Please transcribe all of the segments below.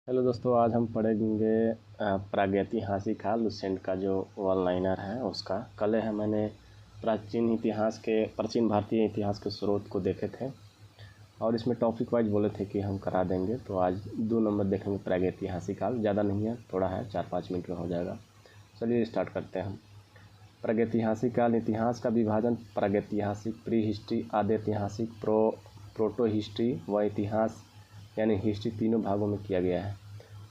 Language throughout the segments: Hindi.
हेलो दोस्तों, आज हम पढ़ेंगे प्रागैतिहासिक काल लुसेंट का जो वन लाइनर है उसका। कल है मैंने प्राचीन भारतीय इतिहास के स्रोत को देखे थे और इसमें टॉपिक वाइज बोले थे कि हम करा देंगे। तो आज 2 नंबर देखेंगे प्रागैतिहासिक काल। ज़्यादा नहीं है, थोड़ा है, 4-5 मिनट में हो जाएगा। चलिए स्टार्ट करते हैं हम। प्रागैतिहासिक काल इतिहास का विभाजन प्रागैतिहासिक, प्री हिस्ट्री, आदि ऐतिहासिक, प्रोटो हिस्ट्री व इतिहास यानी हिस्ट्री तीनों भागों में किया गया है।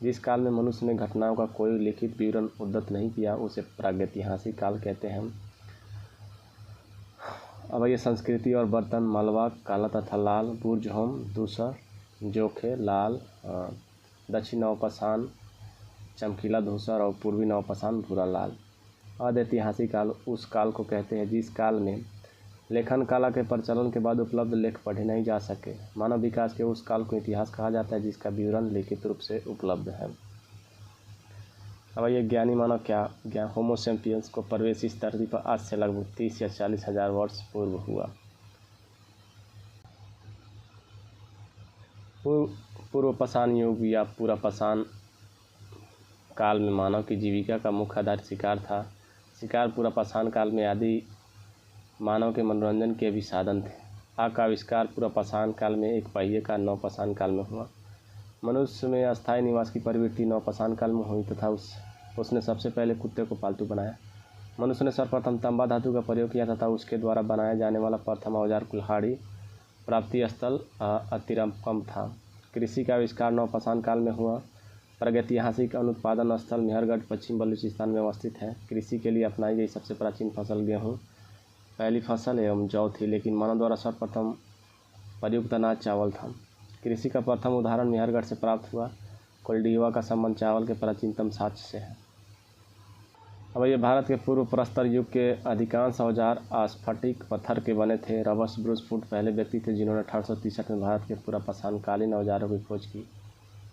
जिस काल में मनुष्य ने घटनाओं का कोई लिखित विवरण उद्धृत नहीं किया उसे प्रागैतिहासिक काल कहते हैं। अब ये संस्कृति और बर्तन मलबा काला तथा लाल, बुर्ज होम धूसर, जोखे लाल, दक्षिण नवपाषाण चमकीला धूसर और पूर्वी नवपाषाण भूरा लाल। अदैतिहासिक काल उस काल को कहते हैं जिस काल में लेखन कला के प्रचलन के बाद उपलब्ध लेख पढ़े नहीं जा सके। मानव विकास के उस काल को इतिहास कहा जाता है जिसका विवरण लिखित रूप से उपलब्ध है। अब ये ज्ञानी मानव क्या होमो सैपियंस को प्रवेश इस धरती पर आज से लगभग 30 या 40 हजार वर्ष पूर्व हुआ। पूर्व पाषाण युग या पूरा पाषाण काल में मानव की जीविका का मुख्य आधार शिकार था। शिकार पूरा पाषाण काल में आदि मानव के मनोरंजन के भी साधन थे। आग का आविष्कार पूरा पाषाण काल में, एक पहिए का नवपाषाण काल में हुआ। मनुष्य में अस्थायी निवास की प्रवृत्ति नवपाषाण काल में हुई तथा उसने सबसे पहले कुत्ते को पालतू बनाया। मनुष्य ने सर्वप्रथम तांबा धातु का प्रयोग किया तथा उसके द्वारा बनाया जाने वाला प्रथम औजार कुल्हाड़ी प्राप्ति स्थल अतिरकम था। कृषि का आविष्कार नवपाषाण काल में हुआ। प्रागैतिहासिक अनुत्पादन स्थल मेहरगढ़ पश्चिम बलूचिस्तान में अवस्थित है। कृषि के लिए अपनाई गई सबसे प्राचीन फसल गेहूँ पहली फसल एवं जौ थी, लेकिन मानव द्वारा सर्वप्रथम प्रयुक्त अनाज चावल था। कृषि का प्रथम उदाहरण मेहरगढ़ से प्राप्त हुआ। कोल्डिवा का संबंध चावल के प्राचीनतम साक्ष्य से है। अब ये भारत के पूर्व प्रस्तर युग के अधिकांश औजार स्फटिक पत्थर के बने थे। रबर्ट ब्रूस फुट पहले व्यक्ति थे जिन्होंने 1863 में भारत के पूरा पाषाणकालीन औजारों की खोज की।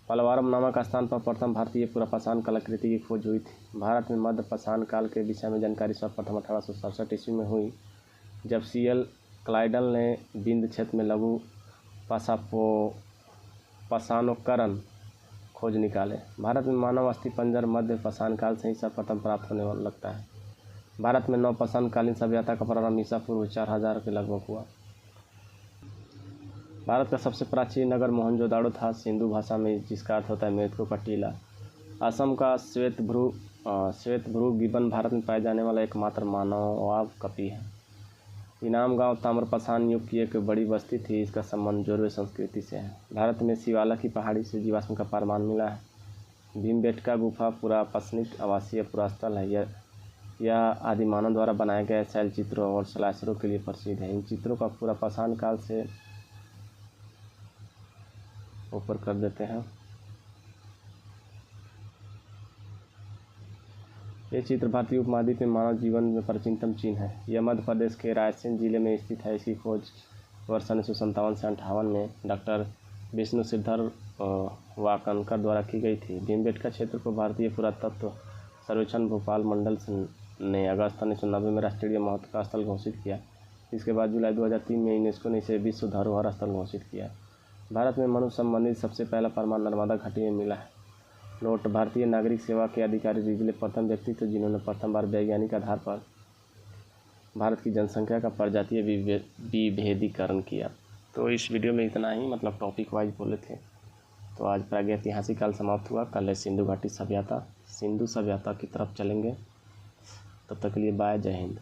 पलवारम नामक स्थान पर प्रथम भारतीय पूरा पाषाण कलाकृति की खोज हुई थी। भारत में मध्य पाषाण काल के विषय में जानकारी सर्वप्रथम 1867 ईस्वी में हुई, जब C.L. क्लाइडल ने बिंद क्षेत्र में लघु पाषाणोत्करण खोज निकाले। भारत में मानव अस्थिपंजर मध्य पाषाण काल से ही सर्वप्रथम प्राप्त होने लगता है। भारत में नवपाषाणकालीन सभ्यता का प्रारंभ ईसा पूर्व 4000 के लगभग हुआ। भारत का सबसे प्राचीन नगर मोहनजोदाड़ो था, सिंधु भाषा में, जिसका अर्थ होता है मृतकों का टीला। असम का श्वेतभ्रू गिबन भारत में पाए जाने वाला एकमात्र मानव कपि है। इनाम गांव ताम्रपाषाण युग की एक बड़ी बस्ती थी। इसका संबंध जोरवे संस्कृति से है। भारत में शिवाला की पहाड़ी से जीवाश्म का प्रमाण मिला है। भीमबेटका गुफा पुरापाषाणिक आवासीय पुरास्थल है। यह आदि मानव द्वारा बनाए गए शैल चित्रों और स्लाइसरों के लिए प्रसिद्ध है। इन चित्रों का पूरा पाषाण काल से ऊपर कर देते हैं। ये चित्र भारतीय उपमहाद्वीप में मानव जीवन में प्राचीनतम चिन्ह है। यह मध्य प्रदेश के रायसेन जिले में स्थित है। इसकी खोज वर्ष 1957 से 58 में डॉक्टर विष्णु सिद्धर वाकनकर द्वारा की गई थी। भीमबेटका क्षेत्र को भारतीय पुरातत्व सर्वेक्षण भोपाल मंडल ने अगस्त 1990 में राष्ट्रीय महत्व का स्थल घोषित किया। इसके बाद जुलाई 2003 में यूनेस्को ने इसे विश्व धरोहर स्थल घोषित किया। भारत में मनुष्य संबंधित सबसे पहला प्रमाण नर्मदा घाटी में मिला है। नोट: भारतीय नागरिक सेवा के अधिकारी रिजले प्रथम व्यक्ति थे जिन्होंने प्रथम बार वैज्ञानिक आधार पर भारत की जनसंख्या का प्रजातीय विभेदीकरण किया। तो इस वीडियो में इतना ही, मतलब टॉपिक वाइज बोले थे। तो आज प्रागैतिहासिक काल समाप्त हुआ। कल है सिंधु घाटी सभ्यता। सिंधु सभ्यता की तरफ चलेंगे। तब तक के लिए बाय, जय हिंद।